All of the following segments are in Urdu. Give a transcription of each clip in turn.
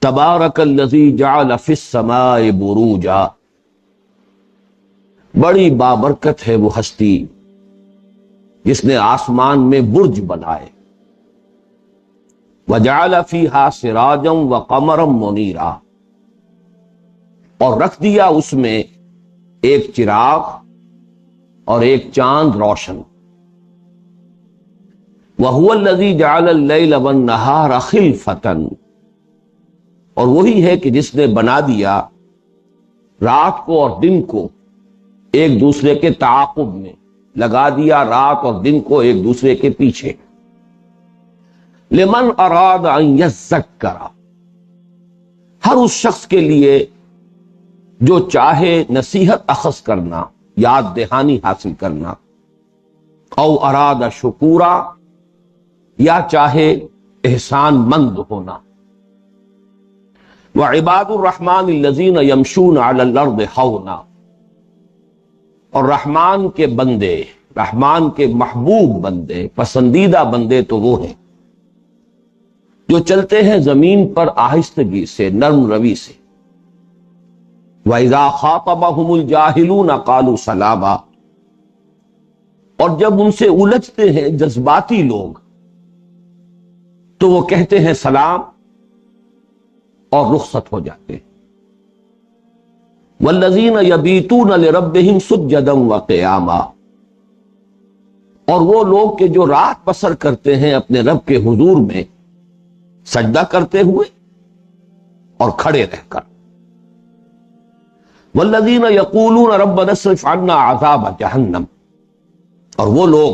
تبارک الذی جعل فی السماء بروجا، بڑی بابرکت ہے وہ ہستی جس نے آسمان میں برج بنائے، وجعل فیہا سراجا وقمرا منیرا، اور رکھ دیا اس میں ایک چراغ اور ایک چاند روشن، وَهُوَ الَّذِي جَعَلَ اللَّيْلَ وَالنَّهَارَ خِلْفَةً، اور وہی ہے کہ جس نے بنا دیا رات کو اور دن کو ایک دوسرے کے تعاقب میں، لگا دیا رات اور دن کو ایک دوسرے کے پیچھے، لمن اراد ان یذکر، ہر اس شخص کے لیے جو چاہے نصیحت اخذ کرنا، یاد دہانی حاصل کرنا، او اراد شکورا، یا چاہے احسان مند ہونا۔ وعباد الرحمن الذین یمشون علی الارض ہونا، اور رحمان کے بندے، رحمان کے محبوب بندے، پسندیدہ بندے تو وہ ہیں جو چلتے ہیں زمین پر آہستگی سے، نرم روی سے۔ وَإِذَا خَاطَبَهُمُ الْجَاهِلُونَ قَالُوا سَلَامًا، اور جب ان سے الجھتے ہیں جذباتی لوگ تو وہ کہتے ہیں سلام اور رخصت ہو جاتے ہیں۔ وَالَّذِينَ يَبِيتُونَ لِرَبِّهِمْ سُجَّدًا وَقِيَامًا، اور وہ لوگ کہ جو رات بسر کرتے ہیں اپنے رب کے حضور میں سجدہ کرتے ہوئے اور کھڑے رہ کر۔ وَالَّذِينَ يَقُولُونَ رَبَّنَا اصْرِفْ عَنَّا عَذَابَ جَهَنَّمَ، اور وہ لوگ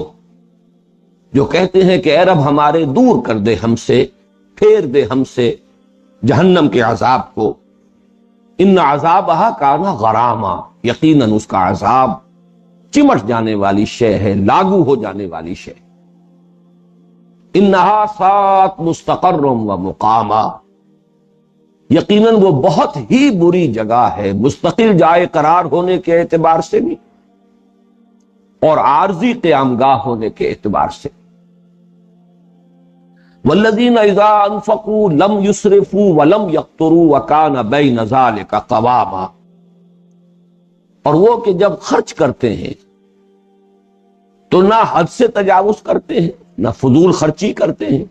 جو کہتے ہیں کہ اے رب ہمارے دور کر دے ہم سے، پھیر دے ہم سے جہنم کے عذاب کو، ان عذابہا کان غراما، یقیناً اس کا عذاب چمٹ جانے والی شے ہے، لاگو ہو جانے والی شے۔ انہا ساءت مستقرا و مقاما، یقیناً وہ بہت ہی بری جگہ ہے، مستقل جائے قرار ہونے کے اعتبار سے بھی اور عارضی قیامگاہ ہونے کے اعتبار سے۔ والذین اذا انفقوا لم یسرفوا ولم یقتروا وکان بین ذلک قواما، اور وہ کہ جب خرچ کرتے ہیں تو نہ حد سے تجاوز کرتے ہیں، نہ فضول خرچی کرتے ہیں،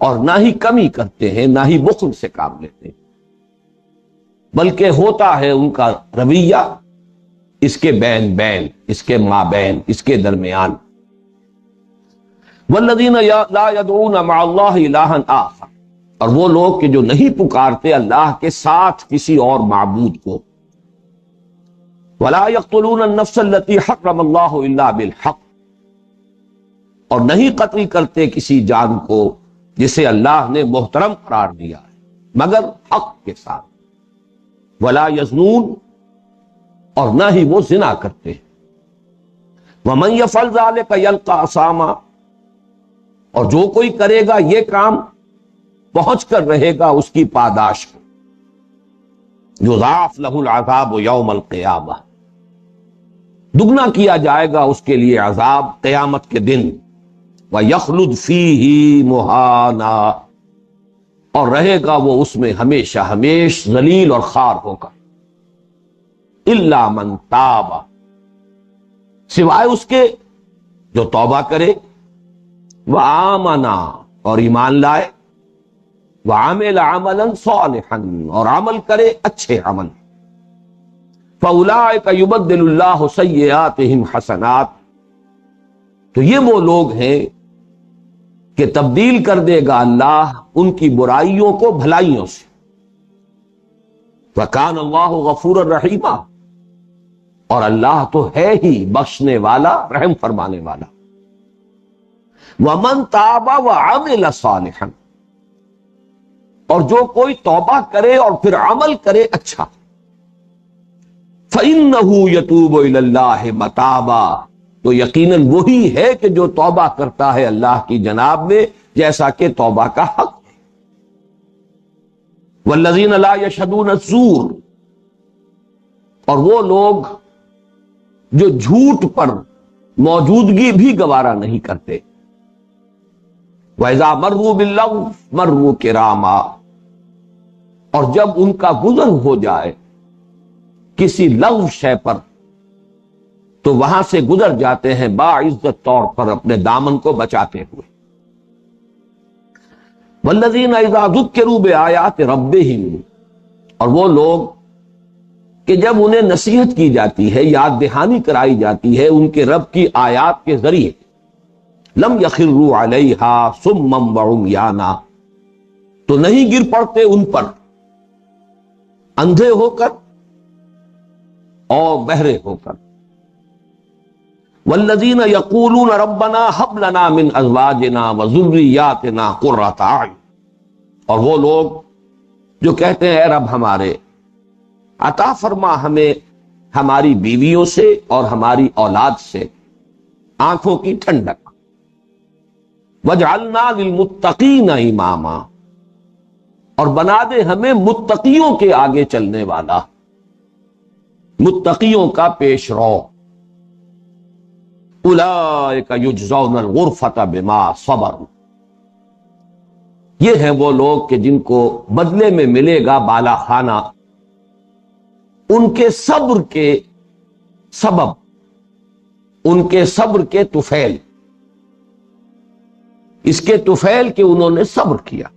اور نہ ہی کمی کرتے ہیں، نہ ہی بخل سے کام لیتے ہیں، بلکہ ہوتا ہے ان کا رویہ اس کے بین بین، اس کے مابین، اس کے درمیان۔ والذین لا یدعون مع اللہ الہا آخر، اور وہ لوگ کہ جو نہیں پکارتے اللہ کے ساتھ کسی اور معبود کو۔ ولا یقتلون النفس التی حرم اللہ الا بالحق، اور نہیں قتل کرتے کسی جان کو جسے اللہ نے محترم قرار دیا ہے مگر حق کے ساتھ۔ ولا یزنون، اور نہ ہی وہ زنا کرتے۔ ومن یفعل ذلک یلقى اثاما، اور جو کوئی کرے گا یہ کام پہنچ کر رہے گا اس کی پاداش کو۔ یضاعف له العذاب یوم القیامہ، دگنا کیا جائے گا اس کے لیے عذاب قیامت کے دن۔ وَيَخْلُدْ فِيهِ مُهَانًا، اور رہے گا وہ اس میں ہمیشہ ہمیش ذلیل اور خوار ہو کر۔ إِلَّا مَن تَابَ، سوائے اس کے جو توبہ کرے، وَآمَنَ، اور ایمان لائے، وَعَمِلَ عَمَلًا صَالِحًا، اور عمل کرے اچھے عمل۔ فَأُولَٰئِكَ يُبَدِّلُ اللَّهُ سَيِّئَاتِهِمْ حَسَنَاتٍ، تو یہ وہ لوگ ہیں کہ تبدیل کر دے گا اللہ ان کی برائیوں کو بھلائیوں سے۔ وَكَانَ اللَّهُ غَفُورًا رَحِيمًا، اور اللہ تو ہے ہی بخشنے والا، رحم فرمانے والا۔ وَمَن تَابَ وَعَمِلَ صَالِحًا، اور جو کوئی توبہ کرے اور پھر عمل کرے اچھا، فَإِنَّهُ يَتُوبُ إِلَى اللَّهِ مَتَابًا، تو یقیناً وہی ہے کہ جو توبہ کرتا ہے اللہ کی جناب میں جیسا کہ توبہ کا حق ہے۔ وَالَّذِينَ لَا يَشْهَدُونَ الزُّورَ، اور وہ لوگ جو جھوٹ پر موجودگی بھی گوارا نہیں کرتے۔ وَإِذَا مَرُّوا بِاللَّغْوِ مَرُّوا كِرَامًا، اور جب ان کا گزر ہو جائے کسی لغو شے پر تو وہاں سے گزر جاتے ہیں باعزت طور پر اپنے دامن کو بچاتے ہوئے. والذین اذا ذکروا بآیات ربہم، اور وہ لوگ کہ جب انہیں نصیحت کی جاتی ہے، یاد دہانی کرائی جاتی ہے ان کے رب کی آیات کے ذریعے، لم یخروا علیہا صما وعمیانا، تو نہیں گر پڑتے ان پر اندھے ہو کر اور بہرے ہو کر. والذین یقولون ربنا ھب لنا من ازواجنا وذریاتنا قرۃ اعین، اور وہ لوگ جو کہتے ہیں اے رب ہمارے عطا فرما ہمیں ہماری بیویوں سے اور ہماری اولاد سے آنکھوں کی ٹھنڈک، وجعلنا للمتقین اماما، اور بنا دے ہمیں متقیوں کے آگے چلنے والا، متقیوں کا پیش رو. اولئک یجزون الغرفۃ بما صبروا، یہ ہیں وہ لوگ کہ جن کو بدلے میں ملے گا بالا خانہ ان کے صبر کے سبب، ان کے صبر کے طفیل، اس کے طفیل کہ انہوں نے صبر کیا.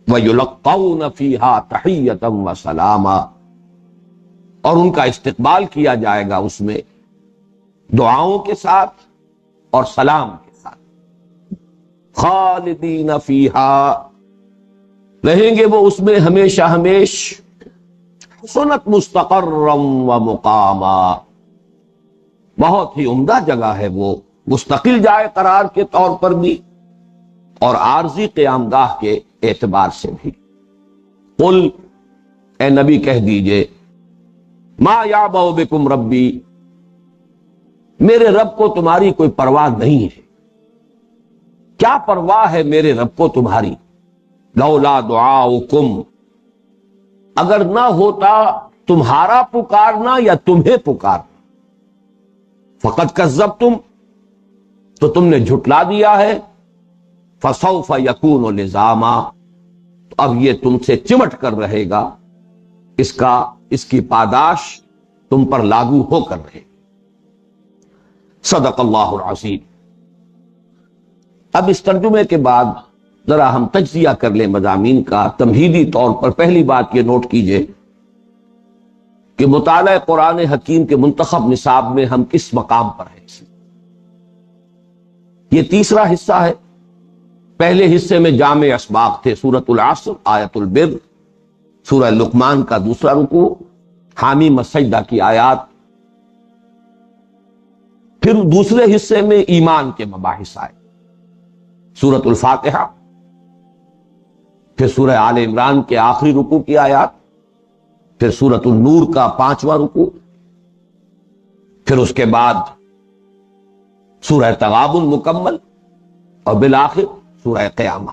وَيُلَقَّوْنَ فِيهَا تَحِيَّةً وَسَلَامًا، اور ان کا استقبال کیا جائے گا اس میں دعاؤں کے ساتھ اور سلام کے ساتھ. خالدین فیہا، رہیں گے وہ اس میں ہمیشہ ہمیش. حسنت مستقرا ومقاما، بہت ہی عمدہ جگہ ہے وہ، مستقل جائے قرار کے طور پر بھی اور عارضی قیام گاہ کے اعتبار سے بھی. قل، اے نبی کہہ دیجئے، ما یعبأ بکم ربی، میرے رب کو تمہاری کوئی پرواہ نہیں ہے. کیا پرواہ ہے میرے رب کو تمہاری؟ لولا دعاؤکم، اگر نہ ہوتا تمہارا پکارنا یا تمہیں پکارنا. فقد کذبتم، تو تم نے جھٹلا دیا ہے. فسوف یکون لزاما، تو اب یہ تم سے چمٹ کر رہے گا، اس کی پاداش تم پر لاگو ہو کر رہے. صدق اللہ العظیم. اب اس ترجمے کے بعد ذرا ہم تجزیہ کر لیں مضامین کا. تمہیدی طور پر پہلی بات یہ نوٹ کیجئے کہ مطالعہ قرآن حکیم کے منتخب نصاب میں ہم کس مقام پر ہیں. یہ تیسرا حصہ ہے. پہلے حصے میں جامع اسباق تھے، سورۃ العصر، آیت البر، سورہ لقمان کا دوسرا رکوع، حامیم السجدہ کی آیات. پھر دوسرے حصے میں ایمان کے مباحث آئے، سورۃ الفاتحہ، پھر سورہ آل عمران کے آخری رکوع کی آیات، پھر سورۃ النور کا 5واں رکوع، پھر اس کے بعد سورہ تغابن مکمل، اور بالآخر سورہ قیامہ.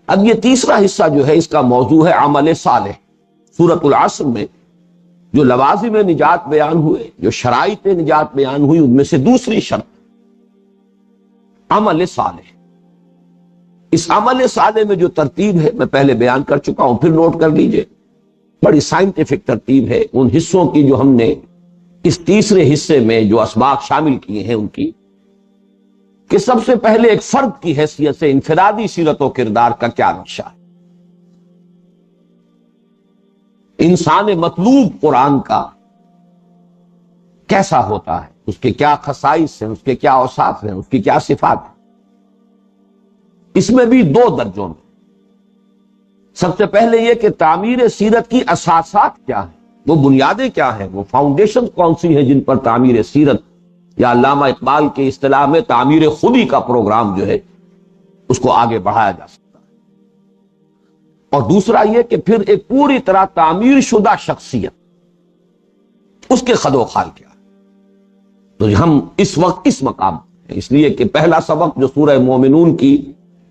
اب یہ تیسرا حصہ جو ہے اس کا موضوع ہے عمل صالح. سورۃ العصر میں جو لوازم نجات بیان ہوئے، جو شرائط نجات بیان ہوئی، ان میں سے دوسری شرط عمل صالح. اس عمل صالح میں جو ترتیب ہے میں پہلے بیان کر چکا ہوں، پھر نوٹ کر لیجئے. بڑی سائنٹیفک ترتیب ہے ان حصوں کی جو ہم نے اس تیسرے حصے میں جو اسباق شامل کیے ہیں ان کی، کہ سب سے پہلے ایک فرد کی حیثیت سے انفرادی سیرت و کردار کا کیا نقشہ ہے. انسان مطلوب قرآن کا کیسا ہوتا ہے، اس کے کیا خصائص ہیں، اس کے کیا اوصاف ہیں، اس کی کیا صفات ہیں. اس میں بھی دو درجوں میں. سب سے پہلے یہ کہ تعمیر سیرت کی اساسات کیا ہیں، وہ بنیادیں کیا ہیں، وہ فاؤنڈیشن کون سی ہیں جن پر تعمیر سیرت، یا علامہ اقبال کے اصطلاح میں تعمیر خودی کا پروگرام جو ہے اس کو آگے بڑھایا جا سکتا ہے. اور دوسرا یہ کہ پھر ایک پوری طرح تعمیر شدہ شخصیت، اس کے خد و خال کیا ہے. تو ہم اس وقت اس مقام ہیں، اس لیے کہ پہلا سبق جو سورہ مومنون کی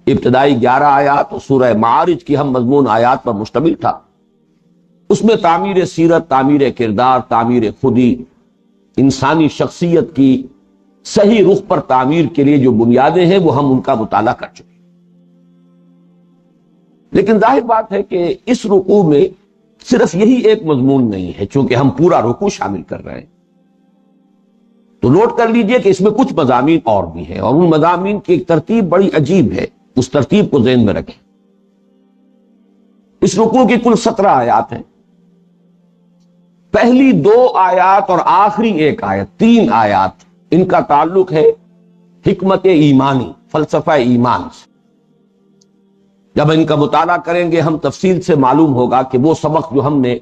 ابتدائی 11 آیات اور سورہ معارج کی ہم مضمون آیات پر مشتمل تھا، اس میں تعمیر سیرت، تعمیر کردار، تعمیر خودی، انسانی شخصیت کی صحیح رخ پر تعمیر کے لیے جو بنیادیں ہیں وہ ہم ان کا مطالعہ کر چکے. لیکن ظاہر بات ہے کہ اس رکوع میں صرف یہی ایک مضمون نہیں ہے، چونکہ ہم پورا رکوع شامل کر رہے ہیں، تو نوٹ کر لیجئے کہ اس میں کچھ مضامین اور بھی ہیں، اور ان مضامین کی ایک ترتیب بڑی عجیب ہے، اس ترتیب کو ذہن میں رکھیں۔ اس رکوع کی کل 17 آیات ہیں۔ پہلی 2 آیات اور آخری 1 آیت، 3 آیات، ان کا تعلق ہے حکمت ایمانی، فلسفہ ایمان سے۔ جب ان کا مطالعہ کریں گے ہم تفصیل سے معلوم ہوگا کہ وہ سبق جو ہم نے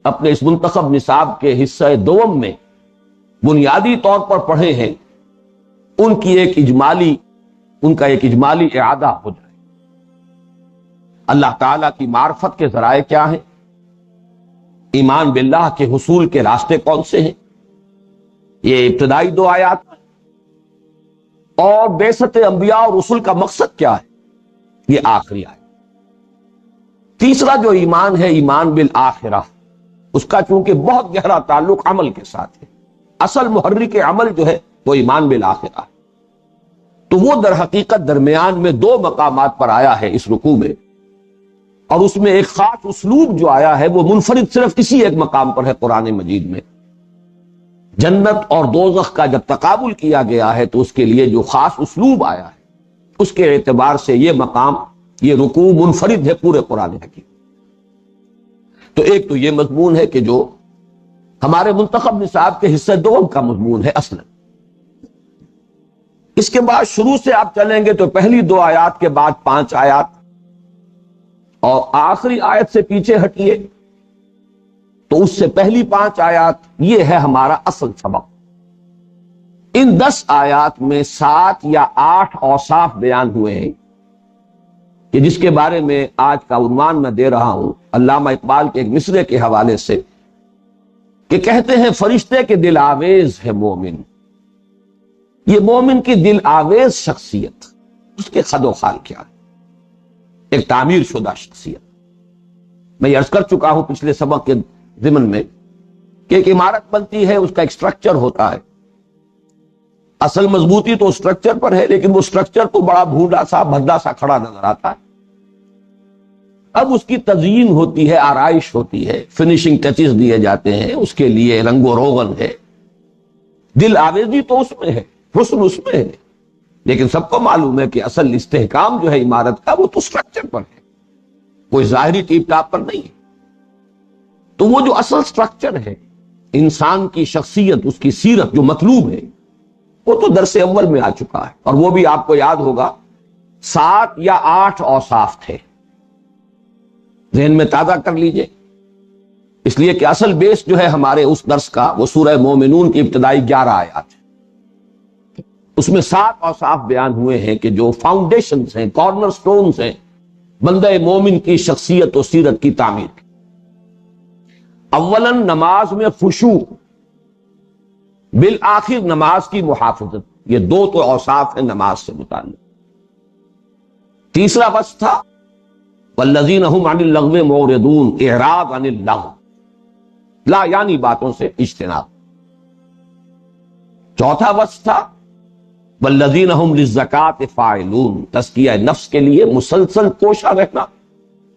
اپنے اس منتخب نصاب کے حصہ دوم میں بنیادی طور پر پڑھے ہیں، ان کا ایک اجمالی اعادہ ہو جائے۔ اللہ تعالیٰ کی معرفت کے ذرائع کیا ہیں، ایمان باللہ کے حصول کے راستے کون سے ہیں، یہ ابتدائی 2 آیات، اور بعثت انبیاء اور رسل کا مقصد کیا ہے، یہ آخری آیت۔ تیسرا جو ایمان ہے، ایمان بالآخرہ، اس کا چونکہ بہت گہرا تعلق عمل کے ساتھ ہے، اصل محرک عمل جو ہے وہ ایمان بالآخرہ ہے، تو وہ در حقیقت درمیان میں 2 مقامات پر آیا ہے اس رکوع میں، اور اس میں ایک خاص اسلوب جو آیا ہے وہ منفرد صرف کسی ایک مقام پر ہے قرآن مجید میں۔ جنت اور دوزخ کا جب تقابل کیا گیا ہے تو اس کے لیے جو خاص اسلوب آیا ہے، اس کے اعتبار سے یہ مقام، یہ رکوع منفرد ہے پورے قرآن حکیم۔ تو ایک تو یہ مضمون ہے کہ جو ہمارے منتخب نصاب کے حصہ دوم کا مضمون ہے اصلا۔ اس کے بعد شروع سے آپ چلیں گے تو پہلی 2 آیات کے بعد 5 آیات، اور آخری آیت سے پیچھے ہٹیے تو اس سے پہلی 5 آیات، یہ ہے ہمارا اصل سبق۔ ان 10 آیات میں 7 یا 8 اوصاف بیان ہوئے ہیں کہ جس کے بارے میں آج کا عنوان میں دے رہا ہوں علامہ اقبال کے ایک مصرے کے حوالے سے، کہ کہتے ہیں فرشتے کے دل آویز ہے مومن، یہ مومن کی دل آویز شخصیت، اس کے خد و خال کیا ہے، ایک تعمیر شدہ شخصیت۔ میں یہ عرض کر چکا ہوں پچھلے سبق کے ضمن میں کہ ایک عمارت بنتی ہے، اس کا ایک سٹرکچر ہوتا ہے، اصل مضبوطی تو سٹرکچر پر ہے، لیکن وہ سٹرکچر تو بڑا بھونڈا سا بھدا سا کھڑا نظر آتا ہے۔ اب اس کی تزئین ہوتی ہے، آرائش ہوتی ہے، فنیشنگ ٹچز دیے جاتے ہیں، اس کے لیے رنگ و روغن ہے، دل آویزی تو اس میں ہے، حسن اس میں ہے، لیکن سب کو معلوم ہے کہ اصل استحکام جو ہے عمارت کا وہ تو سٹرکچر پر ہے، کوئی ظاہری ٹیپ ٹاپ پر نہیں ہے۔ تو وہ جو اصل سٹرکچر ہے، انسان کی شخصیت، اس کی سیرت جو مطلوب ہے، وہ تو درس اول میں آ چکا ہے، اور وہ بھی آپ کو یاد ہوگا 7 یا 8 اوصاف تھے، ذہن میں تازہ کر لیجئے، اس لیے کہ اصل بیس جو ہے ہمارے اس درس کا وہ سورہ مومنون کی ابتدائی 11 آیات ہے، اس میں 7 اوصاف بیان ہوئے ہیں کہ جو فاؤنڈیشنز ہیں، کارنر سٹونز ہیں بندہ مومن کی شخصیت و سیرت کی تعمیر کی۔ اولاً نماز میں خشوع، بالآخر نماز کی محافظت، یہ 2 تو اوصاف ہیں نماز سے متعلق۔ تیسرا وصف تھا والذین هم عن اللغو معرضون، اعراض عن اللغو، لا یعنی باتوں سے اجتناب۔ چوتھا وصف تھا والذین هم للزکاۃ فاعلون، تزکیہ نفس کے لیے مسلسل کوشاں رہنا،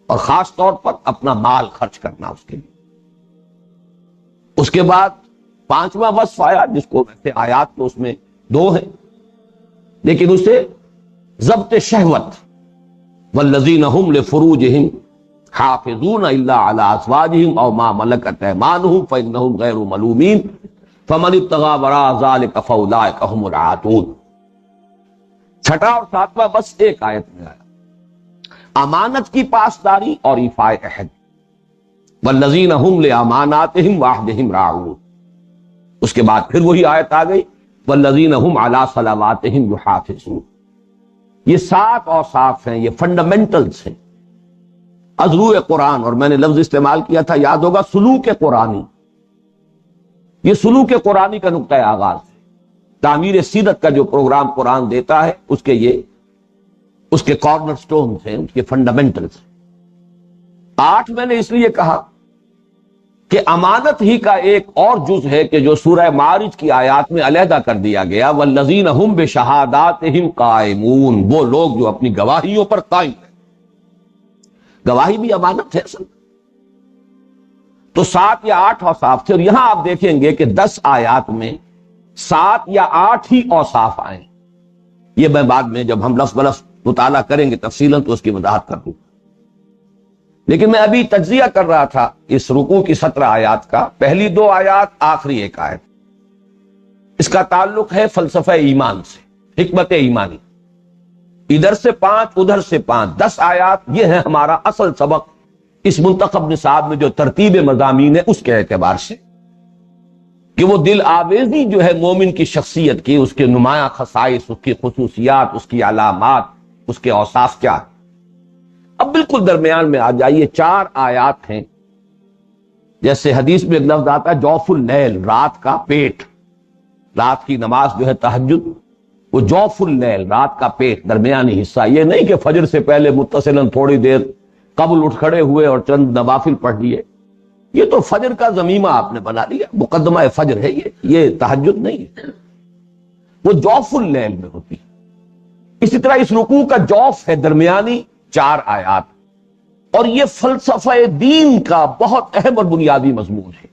اور خاص طور پر اپنا مال خرچ کرنا اس کے لیے۔ اس کے بعد 5واں وصف آیا، جس کو ویسے آیات تو اس میں 2 ہیں، لیکن اسے ضبط شہوت، والذین هم لفروجہم حافظون الا علی ازواجہم او ما ملکت ایمانہم فانہم غیر ملومین فمن ابتغى وراء ذلک فاولئک هم العادون۔ چھٹا اور 7واں بس ایک آیت میں آیا، امانت کی پاسداری اور ایفاء عہد، والذین هم لاماناتہم وعہدہم راعون۔ اس کے بعد پھر وہی آیت آ گئی والذین هم علی صلواتہم یحافظون۔ یہ 7 اوصاف ہیں، یہ فنڈامنٹلز ہیں ازروع قرآن، اور میں نے لفظ استعمال کیا تھا یاد ہوگا سلوک قرآنی، یہ سلوک قرآنی کا نقطہ آغاز ہے۔ تعمیر سیرت کا جو پروگرام قرآن دیتا ہے اس کے یہ اس کے کارنر سٹونز ہیں، اس کے فنڈامنٹلز ہیں۔ 8 میں نے اس لیے کہا کہ امانت ہی کا ایک اور جز ہے کہ جو سورہ معارج کی آیات میں علیحدہ کر دیا گیا، والذین هم بشہاداتہم قائمون، وہ لوگ جو اپنی گواہیوں پر قائم ہیں۔ گواہی بھی امانت ہے اصل۔ تو 7 یا 8 اوصاف تھے، اور یہاں آپ دیکھیں گے کہ 10 آیات میں 7 یا 8 ہی اوصاف آئے۔ یہ میں بعد میں جب ہم لفظ بلفظ مطالعہ کریں گے تفصیلاً تو اس کی وضاحت کر دوں گا، لیکن میں ابھی تجزیہ کر رہا تھا اس رکوع کی 17 آیات کا۔ پہلی 2 آیات، آخری 1 آیت، اس کا تعلق ہے فلسفہ ایمان سے، حکمت ایمانی۔ ادھر سے 5 ادھر سے 5، 10 آیات یہ ہے ہمارا اصل سبق اس منتخب نصاب میں جو ترتیب مضامین ہے اس کے اعتبار سے، کہ وہ دل آویزی جو ہے مومن کی شخصیت کی، اس کے نمایاں خصائص، اس کی خصوصیات، اس کی علامات، اس کے اوصاف کیا ہے۔ اب بالکل درمیان میں آ جائیے، 4 آیات ہیں، جیسے حدیث میں ایک لفظ آتا ہے جوف اللیل، رات کا پیٹ، رات کی نماز جو ہے تہجد، وہ جوف اللیل، رات کا پیٹ، درمیانی حصہ۔ یہ نہیں کہ فجر سے پہلے متصلاً تھوڑی دیر قبل اٹھ کھڑے ہوئے اور چند نوافل پڑھ لیے، یہ تو فجر کا ضمیمہ آپ نے بنا لیا، مقدمہ فجر ہے یہ تہجد نہیں ہے، وہ جوف اللیل میں ہوتی ہے۔ اسی طرح اس رکوع کا جوف ہے درمیانی 4 آیات، اور یہ فلسفہ دین کا بہت اہم اور بنیادی مضمون ہے۔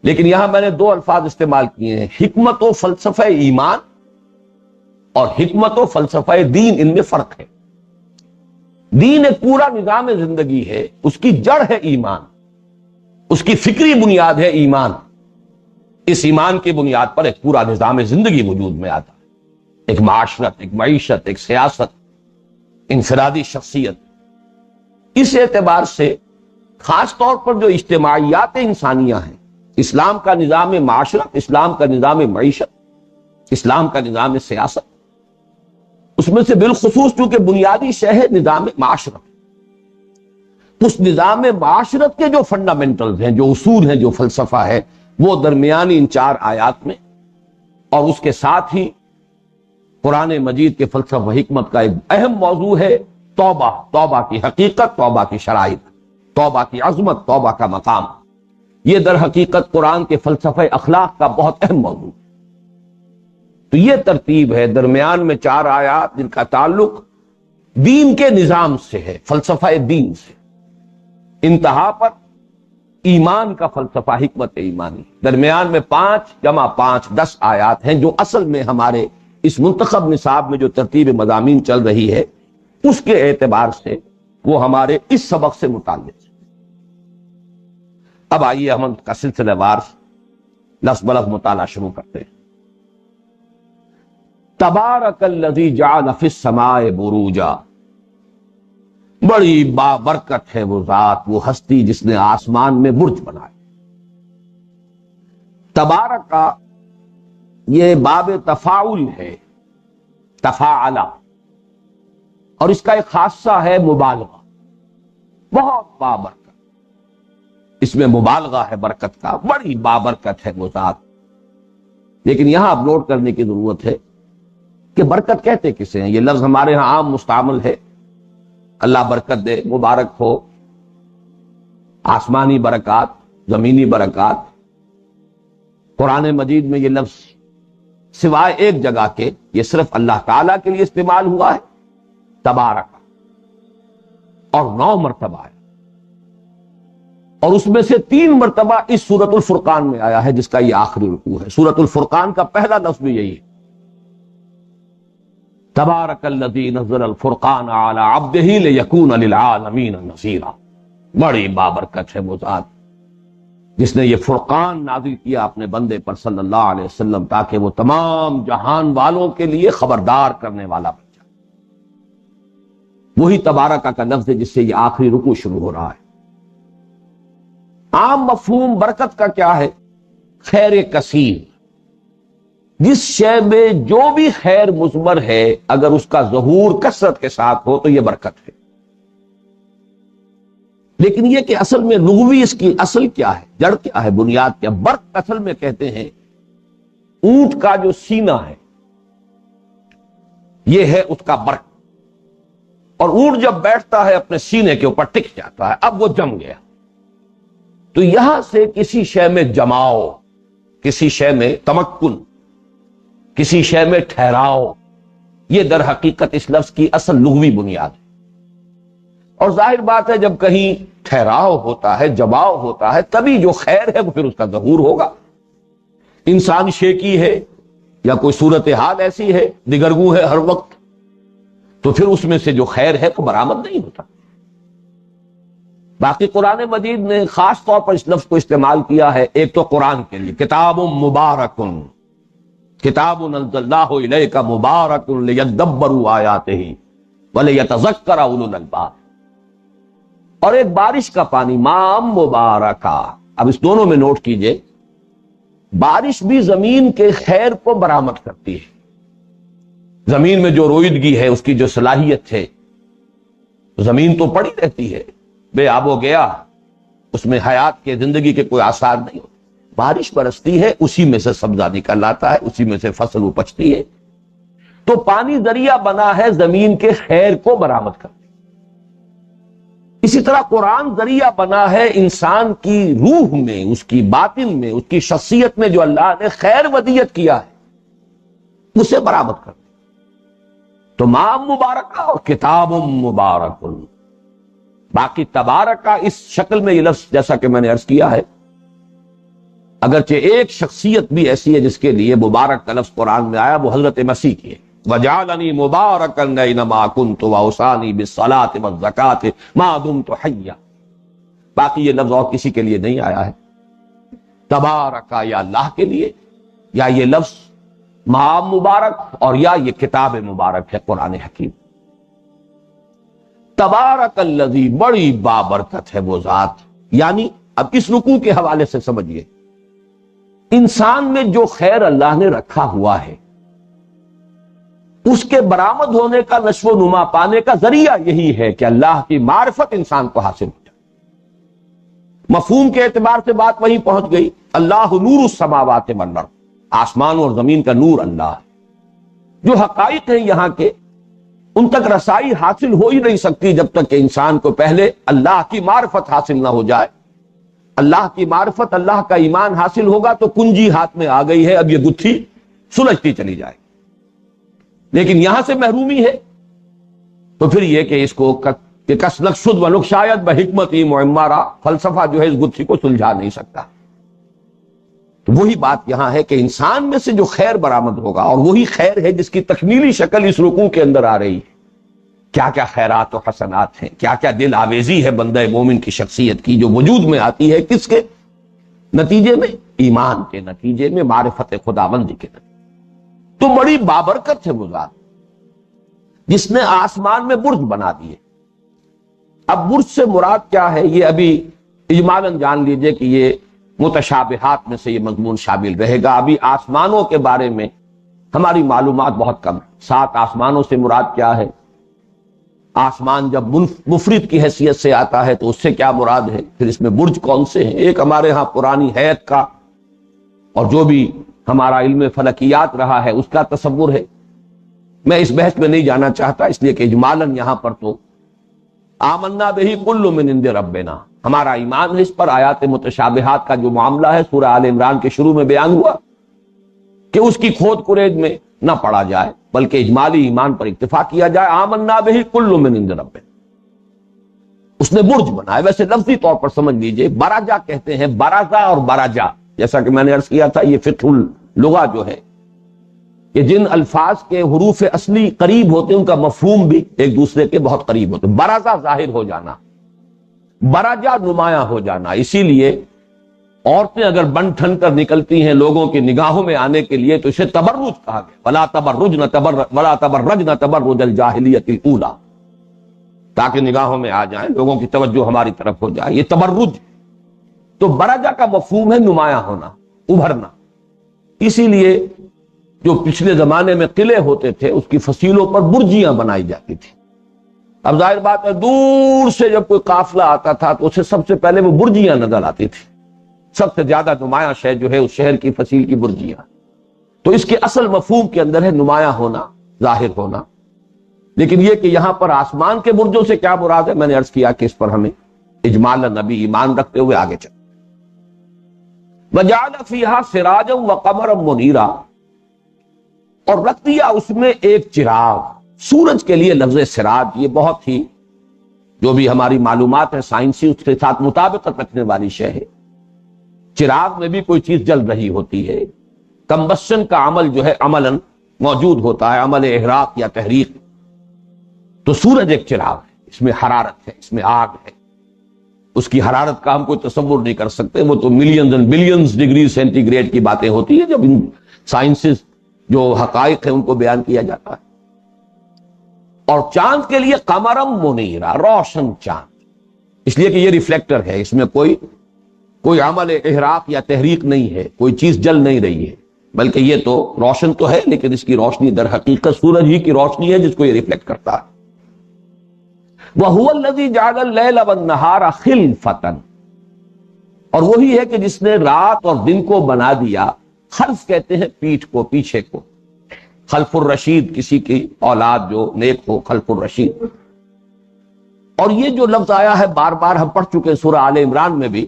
لیکن یہاں میں نے 2 الفاظ استعمال کیے ہیں، حکمت و فلسفہ ایمان اور حکمت و فلسفہ دین، ان میں فرق ہے۔ دین ایک پورا نظام زندگی ہے، اس کی جڑ ہے ایمان، اس کی فکری بنیاد ہے ایمان۔ اس ایمان کی بنیاد پر ایک پورا نظام زندگی وجود میں آتا ہے، ایک معاشرت، ایک معیشت، ایک سیاست، انفرادی شخصیت۔ اس اعتبار سے خاص طور پر جو اجتماعیات انسانیہ ہیں، اسلام کا نظام معاشرت، اسلام کا نظام معیشت، اسلام کا نظام سیاست، اس میں سے بالخصوص چونکہ بنیادی شے ہے نظام معاشرت، اس نظام معاشرت کے جو فنڈامنٹلز ہیں، جو اصول ہیں، جو فلسفہ ہے، وہ درمیانی ان 4 آیات میں، اور اس کے ساتھ ہی قرآن مجید کے فلسفہ حکمت کا ایک اہم موضوع ہے توبہ، توبہ کی حقیقت، توبہ کی شرائط، توبہ کی عظمت، توبہ کا مقام۔ یہ در حقیقت قرآن کے فلسفہ اخلاق کا بہت اہم موضوع۔ تو یہ ترتیب ہے، درمیان میں 4 آیات جن کا تعلق دین کے نظام سے ہے، فلسفہ دین سے، انتہا پر ایمان کا فلسفہ حکمت ایمانی۔ درمیان میں 5 جمع 5 10 آیات ہیں جو اصل میں ہمارے اس منتخب نصاب میں جو ترتیب مضامین چل رہی ہے اس کے اعتبار سے وہ ہمارے اس سبق سے متعلق ہے۔ اب آئیے ہم کا سلسلہ وار لفظ بلفظ مطالعہ شروع کرتے ہیں۔ تبارک الذی جعل فی السماء بروجا، بڑی بابرکت ہے وہ ذات، وہ ہستی جس نے آسمان میں برج بنائے۔ تبارک کا یہ باب تفاعل ہے، تفاعلہ، اور اس کا ایک خاصہ ہے مبالغہ، بہت بابرکت، اس میں مبالغہ ہے برکت کا، بڑی بابرکت ہے وہ ذات۔ لیکن یہاں اب نوٹ کرنے کی ضرورت ہے کہ برکت کہتے کسے ہیں؟ یہ لفظ ہمارے ہاں عام مستعمل ہے، اللہ برکت دے، مبارک ہو، آسمانی برکات، زمینی برکات۔ قرآن مجید میں یہ لفظ سوائے ایک جگہ کے یہ صرف اللہ تعالیٰ کے لیے استعمال ہوا ہے، تبارک، اور 9 مرتبہ ہے، اور اس میں سے 3 مرتبہ اس سورۃ الفرقان میں آیا ہے جس کا یہ آخری رکوع ہے۔ سورۃ الفرقان کا پہلا لفظ بھی یہی ہے، تبارک الذی نزل الفرقان علی عبدہ لیکون للعالمین نذیرا، بڑی بابرکت ہے وہ ذات جس نے یہ فرقان نازل کیا اپنے بندے پر صلی اللہ علیہ وسلم تاکہ وہ تمام جہان والوں کے لیے خبردار کرنے والا بن جائے۔ وہی تبارکہ کا لفظ ہے جس سے یہ آخری رکوع شروع ہو رہا ہے۔ عام مفہوم برکت کا کیا ہے؟ خیر کثیر، جس شے میں جو بھی خیر مثمر ہے اگر اس کا ظہور کثرت کے ساتھ ہو تو یہ برکت ہے۔ لیکن یہ کہ اصل میں لغوی اس کی اصل کیا ہے، جڑ کیا ہے، بنیاد کیا؟ برق اصل میں کہتے ہیں اونٹ کا جو سینہ ہے یہ ہے اس کا برق، اور اونٹ جب بیٹھتا ہے اپنے سینے کے اوپر ٹک جاتا ہے، اب وہ جم گیا۔ تو یہاں سے کسی شے میں جماؤ، کسی شے میں تمکن، کسی شے میں ٹھہراؤ، یہ در حقیقت اس لفظ کی اصل لغوی بنیاد ہے۔ اور ظاہر بات ہے جب کہیں ٹھہراؤ ہوتا ہے، جماؤ ہوتا ہے، تبھی جو خیر ہے وہ پھر اس کا ظہور ہوگا۔ انسان شیکی ہے یا کوئی صورتحال ایسی ہے، دگرگوں ہے ہر وقت، تو پھر اس میں سے جو خیر ہے وہ برآمد نہیں ہوتا۔ باقی قرآن مجید نے خاص طور پر اس لفظ کو استعمال کیا ہے، ایک تو قرآن کے لیے کتاب مبارک، کتاب انزلناہ الیک مبارک لیدبروا آیاتہ ولیتذکر اولو الالباب، اور ایک بارش کا پانی ماء مبارکہ۔ اب اس دونوں میں نوٹ کیجئے، بارش بھی زمین کے خیر کو برآمد کرتی ہے۔ زمین میں جو روئیدگی ہے، اس کی جو صلاحیت ہے، زمین تو پڑی رہتی ہے، بے آب و گیا، اس میں حیات کے زندگی کے کوئی آثار نہیں ہوتے۔ بارش برستی ہے، اسی میں سے سبزہ نکل آتا ہے، اسی میں سے فصل اپجتی ہے۔ تو پانی ذریعہ بنا ہے زمین کے خیر کو برآمد کرنے۔ اسی طرح قرآن ذریعہ بنا ہے انسان کی روح میں، اس کی باطن میں، اس کی شخصیت میں جو اللہ نے خیر ودیت کیا ہے، اسے برآمد کرنے۔ تو ماء مبارکہ اور کتاب مبارک۔ باقی تبارکہ اس شکل میں یہ لفظ جیسا کہ میں نے عرض کیا ہے، اگرچہ ایک شخصیت بھی ایسی ہے جس کے لیے مبارک کا لفظ قرآن میں آیا، وہ حضرت مسیح کی ہے۔ وَجَعَلَنِي مُبَارَكًا أَيْنَمَا كُنتُ وَأَوْصَانِي بِالصَّلَاةِ وَالزَّكَاةِ مَا دُمْتُ حَيًّا۔ باقی یہ لفظ اور کسی کے لیے نہیں آیا ہے۔ تبارکہ یا اللہ کے لیے، یا یہ لفظ ماء مبارک، اور یا یہ کتاب مبارک ہے قرآن حکیم۔ تبارک الذی، بڑی بابرکت ہے وہ ذات، یعنی اب اس رکوع کے حوالے سے سمجھیے، انسان میں جو خیر اللہ نے رکھا ہوا ہے، اس کے برآمد ہونے کا، نشو و نما پانے کا ذریعہ یہی ہے کہ اللہ کی معرفت انسان کو حاصل ہو جائے۔ مفہوم کے اعتبار سے بات وہیں پہنچ گئی، اللہ نور السماوات والارض، آسمان اور زمین کا نور اللہ ہے۔ جو حقائق ہیں یہاں کے، ان تک رسائی حاصل ہو ہی نہیں سکتی جب تک کہ انسان کو پہلے اللہ کی معرفت حاصل نہ ہو جائے۔ اللہ کی معرفت، اللہ کا ایمان حاصل ہوگا تو کنجی ہاتھ میں آ گئی ہے، اب یہ گتھی سلجھتی چلی جائے۔ لیکن یہاں سے محرومی ہے، تو پھر یہ کہ اس کو کہ کسلک شد و شاید بحکمتی معمارہ، فلسفہ جو ہے اس گتھی کو سلجھا نہیں سکتا۔ تو وہی بات یہاں ہے کہ انسان میں سے جو خیر برآمد ہوگا، اور وہی خیر ہے جس کی تکمیلی شکل اس رکوع کے اندر آ رہی ہے۔ کیا کیا خیرات و حسنات ہیں، کیا کیا دل آویزی ہے بندہ مومن کی شخصیت کی، جو وجود میں آتی ہے، کس کے نتیجے میں؟ ایمان کے نتیجے میں، معرفت خداوندی کے نتیجے۔ تو بڑی بابرکت ہے وہ ذات جس نے آسمان میں برج بنا دیے۔ اب برج سے مراد کیا ہے، یہ ابھی اجمالاً جان لیجئے کہ یہ متشابہات میں سے یہ مضمون شامل رہے گا۔ ابھی آسمانوں کے بارے میں ہماری معلومات بہت کم ہے۔ 7 آسمانوں سے مراد کیا ہے، آسمان جب مفرد کی حیثیت سے آتا ہے تو اس سے کیا مراد ہے، پھر اس میں برج کون سے ہیں۔ ایک ہمارے ہاں پرانی حیات کا اور جو بھی ہمارا علم فلکیات رہا ہے اس کا تصور ہے، میں اس بحث میں نہیں جانا چاہتا، اس لیے کہ اجمالاً یہاں پر تو آمنا بہ کل من عند ربنا، ہمارا ایمان ہے اس پر۔ آیات متشابہات کا جو معاملہ ہے سورہ آل عمران کے شروع میں بیان ہوا کہ اس کی کھود کرید میں نہ پڑا جائے، بلکہ اجمالی ایمان پر اکتفا کیا جائے۔ آمنا بہ کل من عند ربنا، اس نے برج بنایا۔ ویسے لفظی طور پر سمجھ لیجئے، براجا کہتے ہیں، برازا اور براجا، جیسا کہ میں نے عرض کیا تھا، یہ فقہ اللغہ جو ہے کہ جن الفاظ کے حروف اصلی قریب ہوتے ہیں ان کا مفہوم بھی ایک دوسرے کے بہت قریب ہوتے ہیں۔ برازا ظاہر ہو جانا، براجا نمایاں ہو جانا۔ اسی لیے عورتیں اگر بن ٹھن کر نکلتی ہیں لوگوں کی نگاہوں میں آنے کے لیے تو اسے تبرج کہا گیا، ولا تبرجن تبرج الجاہلیۃ الاولی، تاکہ نگاہوں میں آ جائیں، لوگوں کی توجہ ہماری طرف ہو جائے، یہ تبرج۔ تو برجا کا مفہوم ہے نمایاں ہونا، ابھرنا۔ اسی لیے جو پچھلے زمانے میں قلعے ہوتے تھے اس کی فصیلوں پر برجیاں بنائی جاتی تھی۔ اب ظاہر بات ہے دور سے جب کوئی قافلہ آتا تھا تو اسے سب سے پہلے وہ برجیاں نظر آتی تھی، سب سے زیادہ نمایاں شے جو ہے اس شہر کی فصیل کی برجیاں۔ تو اس کے اصل مفہوم کے اندر ہے نمایاں ہونا، ظاہر ہونا۔ لیکن یہ کہ یہاں پر آسمان کے برجوں سے کیا مراد ہے، میں نے عرض کیا کہ اس پر ہمیں اجمالاً نبی ایمان رکھتے ہوئے آگے چلیں۔ وَجَعَلَ فِيهَا سِرَاجًا وَقَمَرًا مُنِيرًا، اور رکھ دیا اس میں ایک چراغ۔ سورج کے لیے لفظ سراج یہ بہت ہی جو بھی ہماری معلومات ہے سائنسی اس کے ساتھ مطابقت رکھنے والی شے ہے. چراغ میں بھی کوئی چیز جل رہی ہوتی ہے. کمبشن کا عمل جو ہے عملاً موجود ہوتا ہے، عمل احراق یا تحریق. تو سورج ایک چراغ ہے، اس میں حرارت ہے، اس میں آگ ہے. اس کی حرارت کا ہم کوئی تصور نہیں کر سکتے، وہ تو millions and billions degree centigrade کی باتیں ہوتی ہیں جب ان سائنسز جو حقائق ہیں ان کو بیان کیا جاتا ہے. اور چاند کے لیے قمرم منیرا، روشن چاند، اس لیے کہ یہ ریفلیکٹر ہے، اس میں کوئی عمل احراق یا تحریک نہیں ہے، کوئی چیز جل نہیں رہی ہے، بلکہ یہ تو روشن تو ہے لیکن اس کی روشنی در حقیقت سورج ہی کی روشنی ہے جس کو یہ ریفلیکٹ کرتا ہے. وَهُوَ الَّذِي جَعَلَ اللَّيْلَ وَالنَّهَارَ خِلْفَةً، اور وہی ہے کہ جس نے رات اور دن کو بنا دیا. خلف کہتے ہیں پیٹھ کو، پیچھے کو. خلف الرشید، کسی کی اولاد جو نیک ہو، خلف الرشید. اور یہ جو لفظ آیا ہے بار بار ہم پڑھ چکے سورہ آل عمران میں بھی،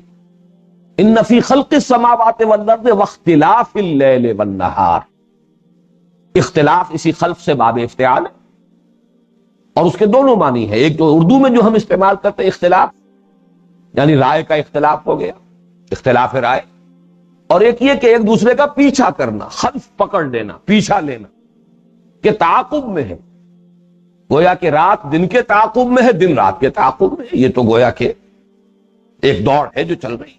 ان فی خلق السماوات والارض واختلاف اللیل والنہار. اختلاف اسی خلف سے باب افتعال ہے، اور اس کے دونوں معنی ہے. ایک جو اردو میں جو ہم استعمال کرتے ہیں اختلاف، یعنی رائے کا اختلاف ہو گیا، اختلاف رائے. اور ایک یہ کہ ایک دوسرے کا پیچھا کرنا، خلف پکڑ لینا، پیچھا لینا، کہ تعاقب میں ہے. گویا کہ رات دن کے تعاقب میں ہے، دن رات کے تعاقب میں ہے. یہ تو گویا کہ ایک دوڑ ہے جو چل رہی.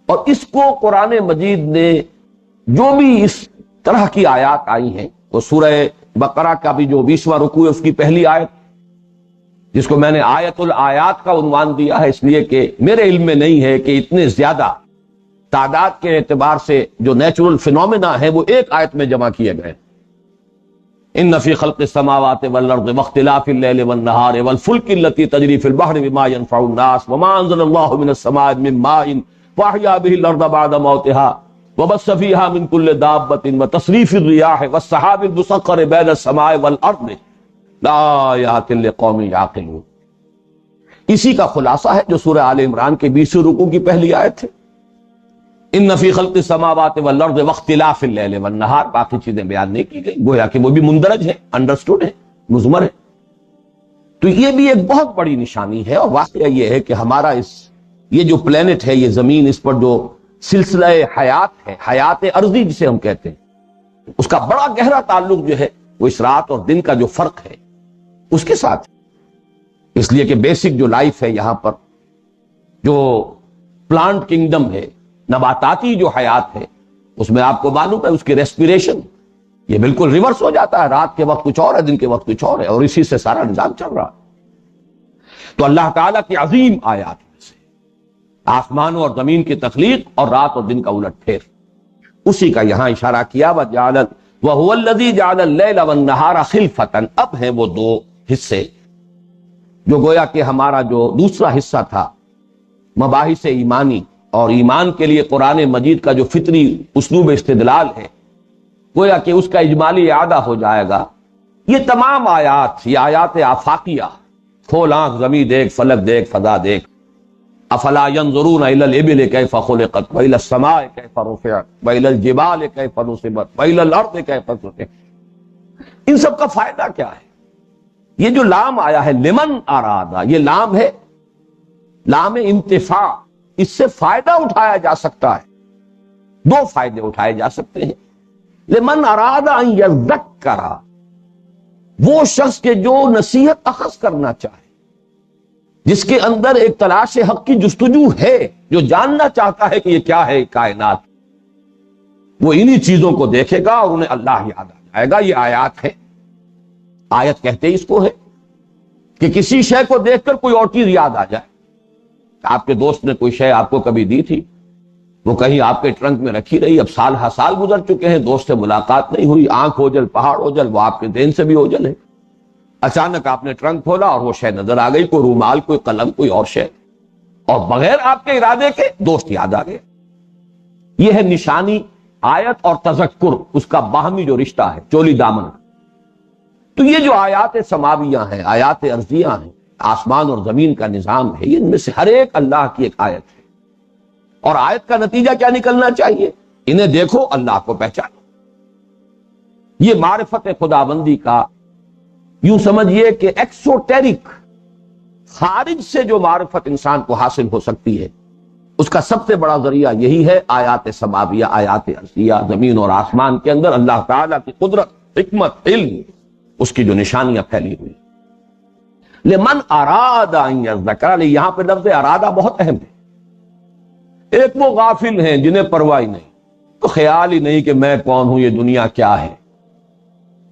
اور اس کو قرآن مجید نے جو بھی اس طرح کی آیات آئی ہیں، وہ سورہ بقرہ کا بھی جو 20واں رکوع ہے اس کی پہلی آیت، جس کو میں نے آیت الآیات کا عنوان دیا ہے، اس لیے کہ میرے علم میں نہیں ہے کہ اتنے زیادہ تعداد کے اعتبار سے جو نیچرل فینومینا ہیں وہ ایک آیت میں جمع کیے گئے. ان فی خلق السماوات والارض واختلاف اللیل والنہار والفلک التی تجری فی البحر بما ينفع الناس وما انزل اللہ من السماء من ماء فاحیا به الارض بعد موتها وبث فيها من كل دابة وتصريف الرياح والسحاب المسخر بين السماء والارض لآیات لقوم یعقلون. اسی کا خلاصہ ہے جو سورہ آل عمران کے 20 رکوع کی پہلی آیت ہے. ان فی خلق السماوات والارض واختلاف اللیل والنہار. باقی چیزیں بیان نہیں کی گئی، گویا کہ وہ بھی مندرج ہے، انڈرسٹوڈ ہے، مضمر ہے. تو یہ بھی ایک بہت بڑی نشانی ہے. اور واقعہ یہ ہے کہ ہمارا یہ جو پلینٹ ہے، یہ زمین، اس پر جو سلسلہ حیات ہے، حیات ارضی جسے ہم کہتے ہیں، اس کا بڑا گہرا تعلق جو ہے وہ اس رات اور دن کا جو فرق ہے اس کے ساتھ. اس لیے کہ بیسک جو لائف ہے یہاں پر، جو پلانٹ کنگڈم ہے، نباتاتی جو حیات ہے، اس میں آپ کو معلوم ہے اس کی ریسپیریشن یہ بالکل ریورس ہو جاتا ہے. رات کے وقت کچھ اور ہے، دن کے وقت کچھ اور ہے، اور اسی سے سارا نظام چل رہا ہے. تو اللہ تعالیٰ کی عظیم آیات میں سے آسمانوں اور زمین کی تخلیق اور رات اور دن کا الٹ پھیر، اسی کا یہاں اشارہ کیا. وَهُوَ الَّذِي جَعَلَ اللَّيْلَ وَالنَّهَارَ خِلْفَةً. اب ہیں وہ دو حصے جو گویا کہ ہمارا جو دوسرا حصہ تھا مباحث ایمانی، اور ایمان کے لیے قرآن مجید کا جو فطری اسلوب استدلال ہے، گویا کہ اس کا اجمالی اعادہ ہو جائے گا. یہ تمام آیات، یہ آیات آفاقیہ، کھول آنکھ زمین دیکھ، فلک دیکھ، فضا دیکھ. افلا ينظرون الى الابل كيف خلقت والى السماء كيف رفعت والى الجبال كيف نصبت والى الارض كيف سطحت. ان سب کا فائدہ کیا ہے؟ یہ جو لام آیا ہے لمن ارادہ، یہ لام ہے، لام انتفاع. اس سے فائدہ اٹھایا جا سکتا ہے، دو فائدے اٹھائے جا سکتے ہیں. لمن اراد ان یذکر، وہ شخص کے جو نصیحت اخذ کرنا چاہے، جس کے اندر ایک تلاش حق کی جستجو ہے، جو جاننا چاہتا ہے کہ یہ کیا ہے کائنات، وہ انہی چیزوں کو دیکھے گا اور انہیں اللہ یاد آ جائے گا. یہ آیات ہے. آیت کہتے اس کو ہے کہ کسی شے کو دیکھ کر کوئی اور چیز یاد آ جائے. آپ کے دوست نے کوئی شے آپ کو کبھی دی تھی، وہ کہیں آپ کے ٹرنک میں رکھی رہی، اب سال ہا سال گزر چکے ہیں، دوست سے ملاقات نہیں ہوئی، آنکھ اوجل پہاڑ اوجل، وہ آپ کے ذہن سے بھی اوجل ہے. اچانک آپ نے ٹرنک کھولا اور وہ شے نظر آ گئی، کوئی رومال، کوئی قلم، کوئی اور شے، اور بغیر آپ کے ارادے کے دوست یاد آ گئے. یہ ہے نشانی آیت اور تذکر، اس کا باہمی جو رشتہ ہے، چولی دامن. تو یہ جو آیات سماویہ ہیں، آیات ارضیہ ہیں، آسمان اور زمین کا نظام ہے، ان میں سے ہر ایک اللہ کی ایک آیت ہے. اور آیت کا نتیجہ کیا نکلنا چاہیے؟ انہیں دیکھو، اللہ کو پہچانو. یہ معرفت خداوندی کا یوں سمجھیے کہ ایکسوٹیرک خارج سے جو معرفت انسان کو حاصل ہو سکتی ہے اس کا سب سے بڑا ذریعہ یہی ہے آیات سماویہ، آیات ارضیہ، زمین اور آسمان کے اندر اللہ تعالیٰ کی قدرت، حکمت، علم، اس کی جو نشانیاں پھیلی ہوئی۔ لمن اراد ان یذکر، یہاں پہ لفظ ارادہ بہت اہم ہے۔ ایک وہ غافل ہیں جنہیں پرواہ ہی نہیں، تو خیال ہی نہیں کہ میں کون ہوں، یہ دنیا کیا ہے۔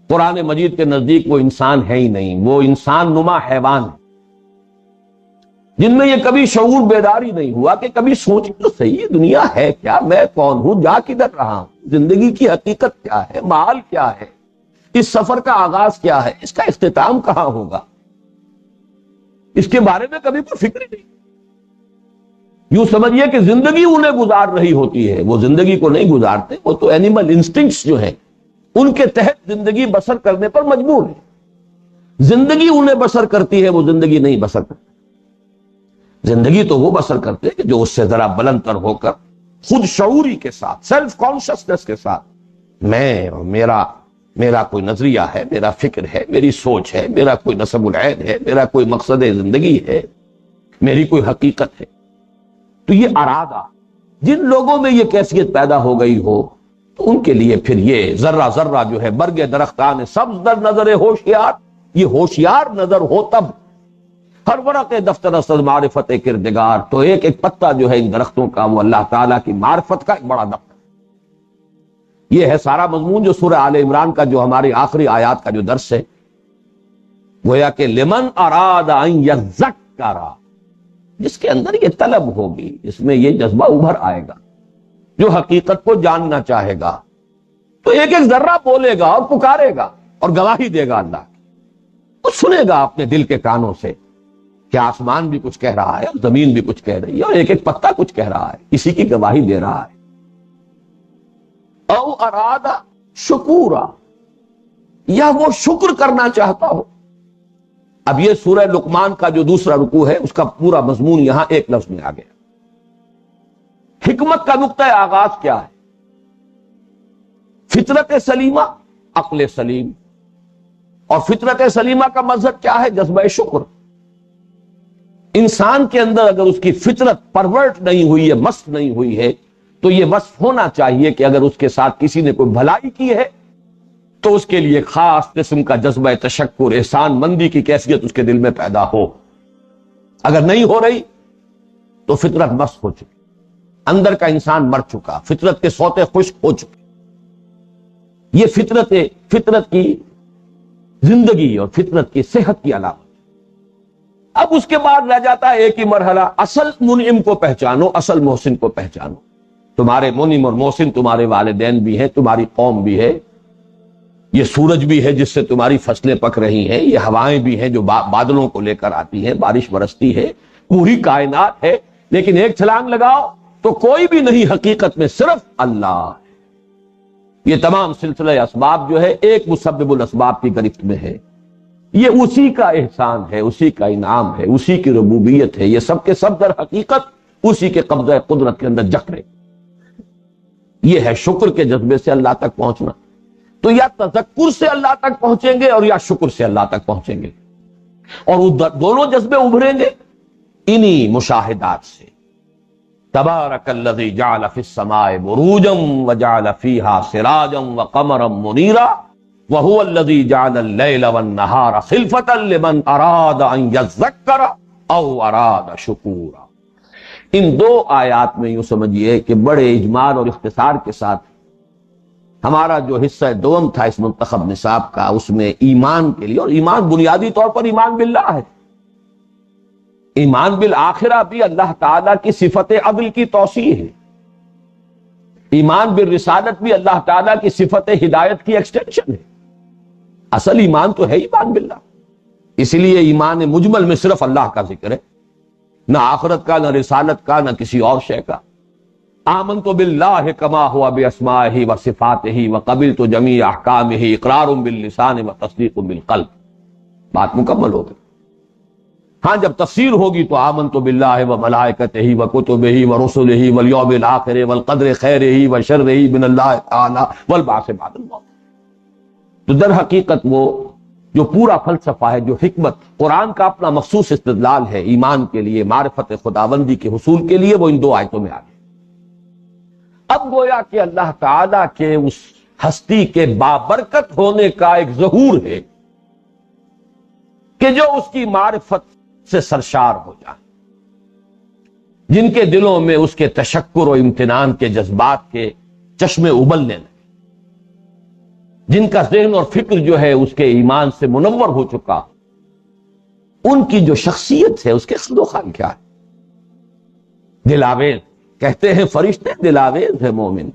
قرآن مجید کے نزدیک وہ انسان ہے ہی نہیں، وہ انسان نما حیوان ہے، جن میں یہ کبھی شعور بیداری نہیں ہوا کہ کبھی سوچ تو صحیح ہے دنیا ہے کیا، میں کون ہوں، جا کدھر رہا ہوں، زندگی کی حقیقت کیا ہے، مال کیا ہے، اس سفر کا آغاز کیا ہے، اس کا اختتام کہاں ہوگا، اس کے بارے میں کبھی کوئی فکر ہی نہیں۔ یوں سمجھیے کہ زندگی انہیں گزار رہی ہوتی ہے، وہ زندگی کو نہیں گزارتے، وہ تو اینیمل انسٹنکٹس جو ہیں ان کے تحت زندگی بسر کرنے پر مجبور ہے۔ زندگی انہیں بسر کرتی ہے، وہ زندگی نہیں بسر کرتی۔ زندگی تو وہ بسر کرتے ہیں کہ جو اس سے ذرا بلند تر ہو کر خود شعوری کے ساتھ، سیلف کانشسنس کے ساتھ، میں اور میرا کوئی نظریہ ہے، میرا فکر ہے، میری سوچ ہے، میرا کوئی نصب العین ہے، میرا کوئی مقصد زندگی ہے، میری کوئی حقیقت ہے۔ تو یہ ارادہ، جن لوگوں میں یہ کیفیت پیدا ہو گئی ہو تو ان کے لیے پھر یہ ذرہ ذرہ جو ہے برگ درختان سبز در نظر ہوشیار، یہ ہوشیار نظر ہو تب، ہر ورق دفتر اسد معرفت کردگار، تو ایک ایک پتا جو ہے ان درختوں کا وہ اللہ تعالیٰ کی معرفت کا ایک بڑا دفتر۔ یہ ہے سارا مضمون جو سورہ آل عمران کا جو ہماری آخری آیات کا جو درس ہے، گویا کہ لمن اراد ان یذکر، جس کے اندر یہ طلب ہوگی، جس میں یہ جذبہ ابھر آئے گا، جو حقیقت کو جاننا چاہے گا، تو ایک ایک ذرہ بولے گا اور پکارے گا اور گواہی دے گا اللہ کی، وہ سنے گا اپنے دل کے کانوں سے کہ آسمان بھی کچھ کہہ رہا ہے اور زمین بھی کچھ کہہ رہی ہے اور ایک ایک پتا کچھ کہہ رہا ہے، کسی کی گواہی دے رہا ہے۔ او ارادہ شکورا، یا وہ شکر کرنا چاہتا ہو۔ اب یہ سورہ لقمان کا جو دوسرا رکوع ہے اس کا پورا مضمون یہاں ایک لفظ میں آ گیا۔ حکمت کا نقطہ آغاز کیا ہے؟ فطرت سلیمہ، عقل سلیم، اور فطرت سلیمہ کا مظہر کیا ہے؟ جذبہ شکر۔ انسان کے اندر اگر اس کی فطرت پرورٹ نہیں ہوئی ہے، مست نہیں ہوئی ہے، تو یہ وصف ہونا چاہیے کہ اگر اس کے ساتھ کسی نے کوئی بھلائی کی ہے تو اس کے لیے خاص قسم کا جذبہ تشکر، احسان مندی کی کیفیت اس کے دل میں پیدا ہو۔ اگر نہیں ہو رہی تو فطرت مست ہو چکی، اندر کا انسان مر چکا، فطرت کے سوتے خشک ہو چکے۔ یہ فطرت کی زندگی اور فطرت کی صحت کی علامت۔ اب اس کے بعد رہ جاتا ہے ایک ہی مرحلہ، اصل منعم کو پہچانو، اصل محسن کو پہچانو۔ تمہارے منعم اور محسن تمہارے والدین بھی ہیں، تمہاری قوم بھی ہے، یہ سورج بھی ہے جس سے تمہاری فصلیں پک رہی ہیں، یہ ہوائیں بھی ہیں جو بادلوں کو لے کر آتی ہیں، بارش برستی ہے، پوری کائنات ہے۔ لیکن ایک چھلانگ لگاؤ تو کوئی بھی نہیں، حقیقت میں صرف اللہ ہے۔ یہ تمام سلسلہ اسباب جو ہے ایک مسبب الاسباب کی گرفت میں ہے، یہ اسی کا احسان ہے، اسی کا انعام ہے، اسی کی ربوبیت ہے، یہ سب کے سب در حقیقت اسی کے قبضہ قدرت کے اندر جکڑے۔ یہ ہے شکر کے جذبے سے اللہ تک پہنچنا۔ تو یا تذکر سے اللہ تک پہنچیں گے اور یا شکر سے اللہ تک پہنچیں گے، اور دونوں جذبے ابھریں گے انہی مشاہدات سے۔ تبارک الذی جعل فی السماء بروجا وجعل فیہا سراجا وقمرا منیرا وَهُوَ الَّذِي جَعَلَ اللَّيْلَ وَالنَّهَارَ خِلْفَةً لِمَنْ أَرَادَ أَنْ يَذَّكَّرَ أَوْ أَرَادَ شُكُورًا۔ ان دو آیات میں یوں سمجھیے کہ بڑے اجمال اور اختصار کے ساتھ ہمارا جو حصہ دوم تھا اس منتخب نصاب کا، اس میں ایمان کے لیے، اور ایمان بنیادی طور پر ایمان باللہ ہے، ایمان بالآخرہ بھی اللہ تعالیٰ کی صفت عدل کی توسیع ہے، ایمان بالرسالت بھی اللہ تعالیٰ کی صفت ہدایت کی ایکسٹینشن ہے۔ اصل ایمان تو ہے ایمان باللہ، اسی لیے ایمان مجمل میں صرف اللہ کا ذکر ہے، نہ آخرت کا، نہ رسالت کا، نہ کسی اور شے کا۔ آمنت باللہ کما ہوا باسمائہ وصفاتہ وقبلت جمیع احکامہ اقرار باللسان وتصدیق بالقلب۔ بات مکمل ہو گئی۔ ہاں جب تفسیر ہوگی تو آمنت باللہ وملائکتہ وکتبہ ورسلہ والیوم الآخر والقدر خیرہ وشرہ من اللہ تعالی والبعث بعد الموت۔ تو در حقیقت وہ جو پورا فلسفہ ہے، جو حکمت، قرآن کا اپنا مخصوص استدلال ہے ایمان کے لیے، معرفت خداوندی کے حصول کے لیے، وہ ان دو آیتوں میں آ گیا۔ اب گویا کہ اللہ تعالیٰ کے اس ہستی کے بابرکت ہونے کا ایک ظہور ہے کہ جو اس کی معرفت سے سرشار ہو جائے، جن کے دلوں میں اس کے تشکر و امتنان کے جذبات کے چشمے ابلنے لگے، جن کا ذہن اور فکر جو ہے اس کے ایمان سے منور ہو چکا، ان کی جو شخصیت ہے اس کے خد و خال کیا ہے؟ دلاویز کہتے ہیں فرشتے دلاویز ہے مومن،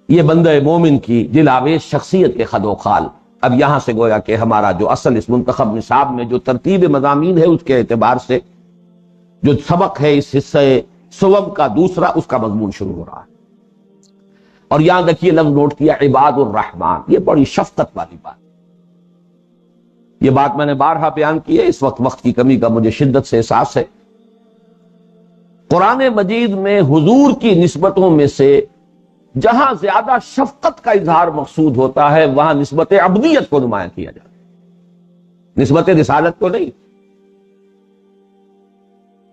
یہ بندہ مومن کی دلاویز شخصیت کے خد و خال۔ اب یہاں سے گویا کہ ہمارا جو اصل اس منتخب نصاب میں جو ترتیب مضامین ہے اس کے اعتبار سے جو سبق ہے اس حصے سوم کا دوسرا، اس کا مضمون شروع ہو رہا ہے۔ اور یہاں دیکھیے لفظ نوٹ کیا، عباد الرحمن، یہ بڑی شفقت والی بات۔ یہ بات میں نے بارہا بیان کی ہے، اس وقت کی کمی کا مجھے شدت سے احساس ہے۔ قرآن مجید میں حضور کی نسبتوں میں سے جہاں زیادہ شفقت کا اظہار مقصود ہوتا ہے وہاں نسبت عبدیت کو نمایاں کیا جاتا ہے، نسبت رسالت کو نہیں۔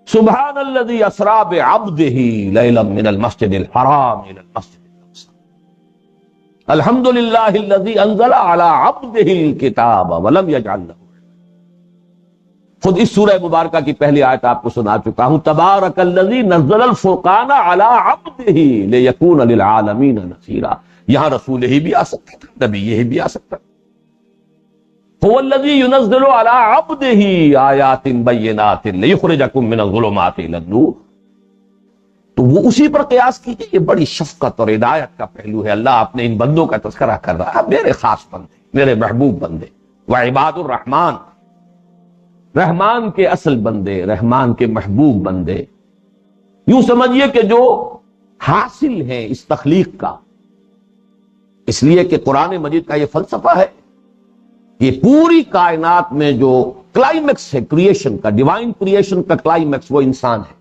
سبحان الذی اسری بعبدہ لیلا من المسجد الحرام الی المسجد الاقصی، الحمد للہ الذی انزل علی عبدہ الکتاب ولم یجعل له، خود اس سورہ مبارکہ کی پہلی آیت آپ کو سنا چکا ہوں، تبارک الذی نزل الفرقان علی عبدہ لیکون للعالمین نذیرا۔ یہاں رسول ہی بھی آ سکتا تھا، نبی ہی بھی آ سکتا تھا۔ هو الذی ينزل علی عبدہ آیات بینات لیخرجکم من الظلمات الی النور، تو وہ اسی پر قیاس کیجیے۔ یہ بڑی شفقت اور ہدایت کا پہلو ہے۔ اللہ اپنے ان بندوں کا تذکرہ کر رہا ہے، میرے خاص بندے، میرے محبوب بندے، وعباد الرحمن، رحمان کے اصل بندے، رحمان کے محبوب بندے۔ یوں سمجھیے کہ جو حاصل ہیں اس تخلیق کا، اس لیے کہ قرآن مجید کا یہ فلسفہ ہے، یہ پوری کائنات میں جو کلائمیکس ہے کریشن کا، ڈیوائن کریشن کا کلائمیکس، وہ انسان ہے۔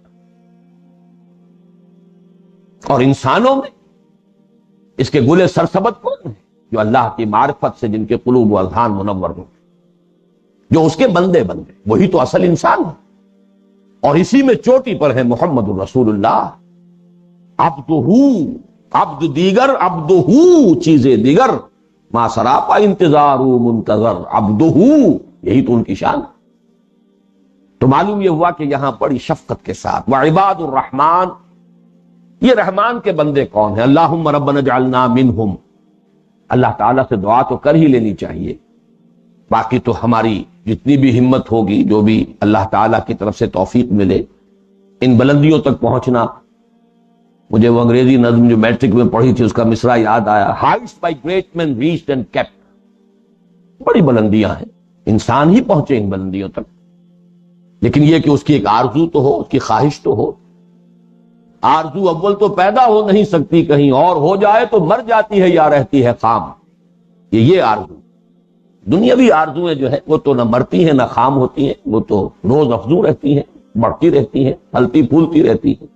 اور انسانوں میں اس کے گلے سرسبد کون ہیں؟ جو اللہ کی معرفت سے جن کے قلوب و اذہان منور ہوں، جو اس کے بندے بندے، وہی تو اصل انسان ہے۔ اور اسی میں چوٹی پر ہے محمد الرسول اللہ، عبدہ، عبد دیگر، عبدہ چیزیں دیگر، ما سراپا انتظار منتظر، عبدہ، یہی تو ان کی شان۔ تو معلوم یہ ہوا کہ یہاں بڑی شفقت کے ساتھ وعباد الرحمن، یہ رحمان کے بندے کون ہیں؟ اللہم ربنا اجعلنا منہم، اللہ تعالیٰ سے دعا تو کر ہی لینی چاہیے، باقی تو ہماری جتنی بھی ہمت ہوگی، جو بھی اللہ تعالیٰ کی طرف سے توفیق ملے، ان بلندیوں تک پہنچنا۔ مجھے وہ انگریزی نظم جو میٹرک میں پڑھی تھی اس کا مصرع یاد آیا، heights by great man reached and kept, بڑی بلندیاں ہیں، انسان ہی پہنچے ان بلندیوں تک، لیکن یہ کہ اس کی ایک آرزو تو ہو، اس کی خواہش تو ہو۔ آرزو اول تو پیدا ہو نہیں سکتی، کہیں اور ہو جائے تو مر جاتی ہے یا رہتی ہے خام، یہ آرزو۔ دنیاوی آرزویں جو ہے وہ تو نہ مرتی ہیں نہ خام ہوتی ہیں، وہ تو روز افزوں رہتی ہیں، بڑھتی رہتی ہیں، پھلتی پھولتی رہتی ہیں۔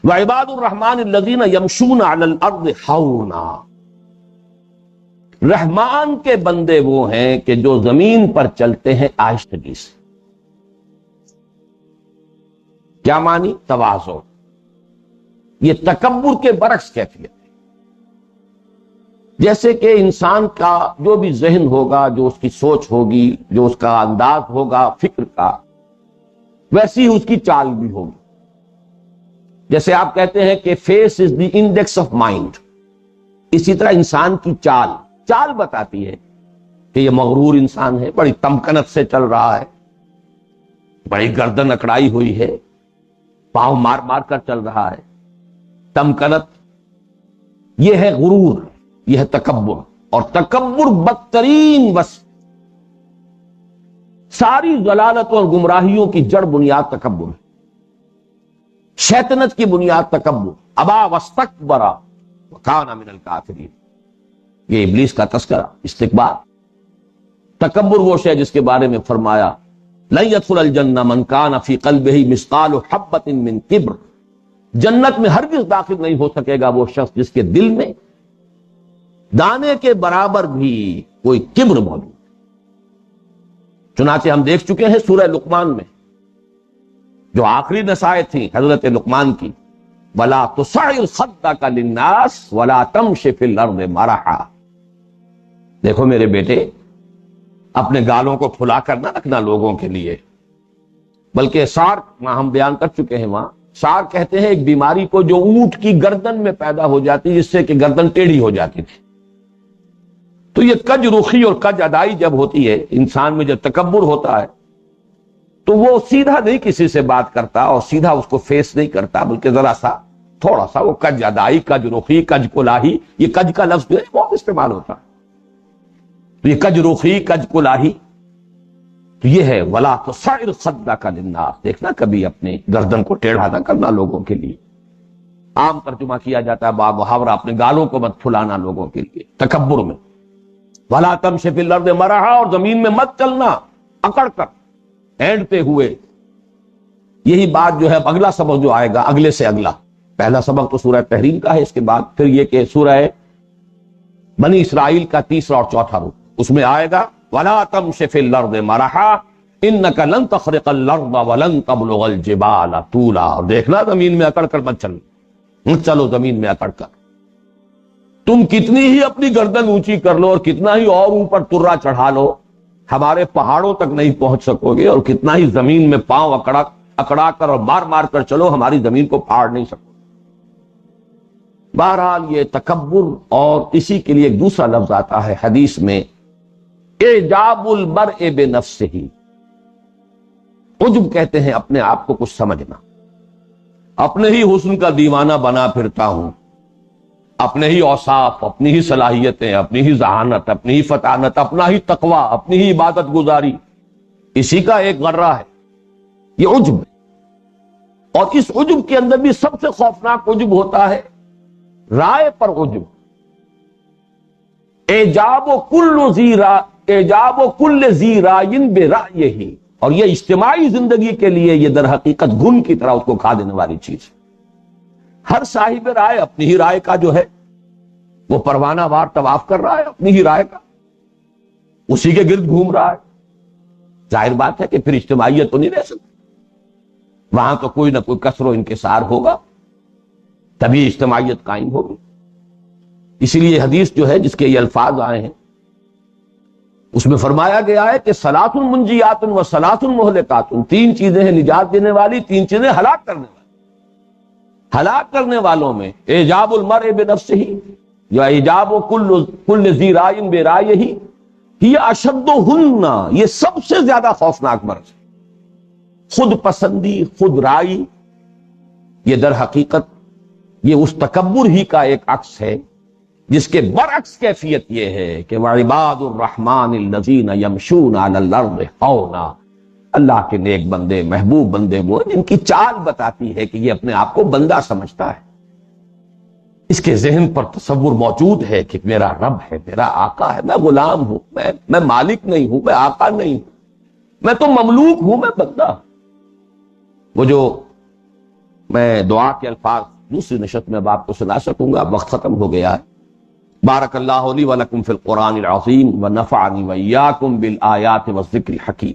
وعباد الرحمن الذین یمشون علی الارض ہونا، رحمان کے بندے وہ ہیں کہ جو زمین پر چلتے ہیں آہستگی سے۔ کیا معنی؟ تواضع، یہ تکبر کے برعکس کیفیت ہے۔ جیسے کہ انسان کا جو بھی ذہن ہوگا، جو اس کی سوچ ہوگی، جو اس کا انداز ہوگا فکر کا، ویسی اس کی چال بھی ہوگی۔ جیسے آپ کہتے ہیں کہ face is the index of mind, اسی طرح انسان کی چال بتاتی ہے کہ یہ مغرور انسان ہے، بڑی تمکنت سے چل رہا ہے، بڑی گردن اکڑائی ہوئی ہے، پاؤں مار مار کر چل رہا ہے۔ تمکنت یہ ہے غرور، یہ ہے تکبر، اور تکبر بدترین وصف، ساری ضلالتوں اور گمراہیوں کی جڑ بنیاد تکبر ہے، شیطنت کی بنیاد تکبر، ابا واستکبر وکان من الکافرین، یہ ابلیس کا تذکرہ، استکبار۔ تکبر وہ شے جس کے بارے میں فرمایا لن يدخل الجنہ من کان فی قلبہ مثقال حبۃ من کبر، جنت میں ہرگز داخل نہیں ہو سکے گا وہ شخص جس کے دل میں دانے کے برابر بھی کوئی کبر موجود۔ چنانچہ ہم دیکھ چکے ہیں سورہ لقمان میں جو آخری نصائح تھیں حضرت لقمان کی، وَلَا تُصَعِّرْ خَدَّكَ لِلنَّاسِ وَلَا تَمْشِ فِي الْأَرْضِ مَرَحًا، دیکھو میرے بیٹے، اپنے گالوں کو پھلا کر نہ رکھنا لوگوں کے لیے، بلکہ سار ہم بیان کر چکے ہیں وہاں، سار کہتے ہیں ایک بیماری کو جو اونٹ کی گردن میں پیدا ہو جاتی جس سے کہ گردن ٹیڑھی ہو جاتی تھی۔ تو یہ کج رخی اور کج ادائی جب ہوتی ہے انسان میں، جب تکبر ہوتا ہے تو وہ سیدھا نہیں کسی سے بات کرتا اور سیدھا اس کو فیس نہیں کرتا، بلکہ ذرا سا تھوڑا سا وہ کج ادائی، کج رخی، کج کلاہی، یہ کج کا لفظ جو ہے بہت استعمال ہوتا ہے، تو یہ کج رخی، کج کلاہی، تو یہ ہے وَلَا تُصَعِّرْ خَدَّكَ لِلنَّاسِ، دیکھنا کبھی اپنے گردن کو ٹیڑھا نہ کرنا لوگوں کے لیے۔ عام ترجمہ کیا جاتا ہے با محاورہ، اپنے گالوں کو مت پھلانا لوگوں کے لیے تکبر میں۔ وَلَا تَمْشِ فِي الْأَرْضِ مَرَحًا، اور زمین میں مت چلنا اکڑ کر، اینڈتے ہوئے۔ یہی بات جو ہے اب اگلا سبق جو آئے گا اگلے سے اگلا، پہلا سبق تو سورہ تحریم کا ہے، اس کے بعد پھر یہ کہ سورہ بنی اسرائیل کا تیسرا اور چوتھا رکو، اس میں آئے گا وَلَا تَمْشِ فِي الْأَرْضِ مَرَحًا إِنَّكَ لَن تَخْرِقَ الْأَرْضَ وَلَن تَبْلُغَ الْجِبَالَ طُولًا، اور دیکھنا زمین میں اکڑ کر مت چلو، چلو زمین میں اکڑ کر، تم کتنی ہی اپنی گردن اونچی کر لو اور کتنا ہی اور اوپر ترا چڑھا لو، ہمارے پہاڑوں تک نہیں پہنچ سکو گے، اور کتنا ہی زمین میں پاؤں اکڑا کر اور مار مار کر چلو، ہماری زمین کو پھاڑ نہیں سکو۔ بہرحال یہ تکبر، اور اسی کے لیے ایک دوسرا لفظ آتا ہے حدیث میں، اعجاب المرء بنفسہ، عجب کہتے ہیں اپنے آپ کو کچھ سمجھنا، اپنے ہی حسن کا دیوانہ بنا پھرتا ہوں، اپنے ہی اوصاف، اپنی ہی صلاحیتیں، اپنی ہی ذہانت، اپنی ہی فطانت، اپنا ہی تقوی، اپنی ہی عبادت گزاری، اسی کا ایک غرہ ہے، یہ عجب ہے۔ اور اس عجب کے اندر بھی سب سے خوفناک عجب ہوتا ہے رائے پر عجب، اعجاب کل ذی رائے برائیہ، اور یہ اجتماعی زندگی کے لیے یہ در حقیقت گھن کی طرح اس کو کھا دینے والی چیز ہے۔ ہر صاحب رائے اپنی ہی رائے کا جو ہے وہ پروانہ وار طواف کر رہا ہے، اپنی ہی رائے کا، اسی کے گرد گھوم رہا ہے، ظاہر بات ہے کہ پھر اجتماعیت تو نہیں رہ سکتی، وہاں تو کوئی نہ کوئی کثر و انکسار ہوگا، تبھی اجتماعیت قائم ہوگی۔ اسی لیے حدیث جو ہے جس کے یہ الفاظ آئے ہیں اس میں فرمایا گیا ہے کہ ثلاث منجیات و ثلاث مہلکات، تین چیزیں ہیں نجات دینے والی، تین چیزیں ہلاک کرنے والی۔ ہلاک کرنے والوں میں اعجاب المرء بنفسہ، جو اعجاب کل ذی رائے برائیہ، ہی اشدہن، یہ سب سے زیادہ خوفناک مرض ہے۔ خود پسندی، خود رائی، یہ در حقیقت یہ اس تکبر ہی کا ایک عکس ہے جس کے برعکس کیفیت یہ ہے کہ وَعِبَادُ الرَّحْمَٰنِ الَّذِينَ يَمْشُونَ عَلَى الْأَرْضِ هَوْنًا، اللہ کے نیک بندے، محبوب بندے وہ ہیں جن کی چال بتاتی ہے کہ یہ اپنے آپ کو بندہ سمجھتا ہے، اس کے ذہن پر تصور موجود ہے کہ میرا رب ہے، میرا آقا ہے، میں غلام ہوں، میں مالک نہیں ہوں، میں آقا نہیں ہوں، میں تو مملوک ہوں، میں بندہ ہوں۔ وہ جو میں دعا کے الفاظ دوسری نشست میں اب آپ کو سنا سکوں گا، وقت ختم ہو گیا ہے۔ بارک اللہ لی ولکم فی القرآن العظیم ونفعنی وإیاکم بالآیات والذکر الحکیم۔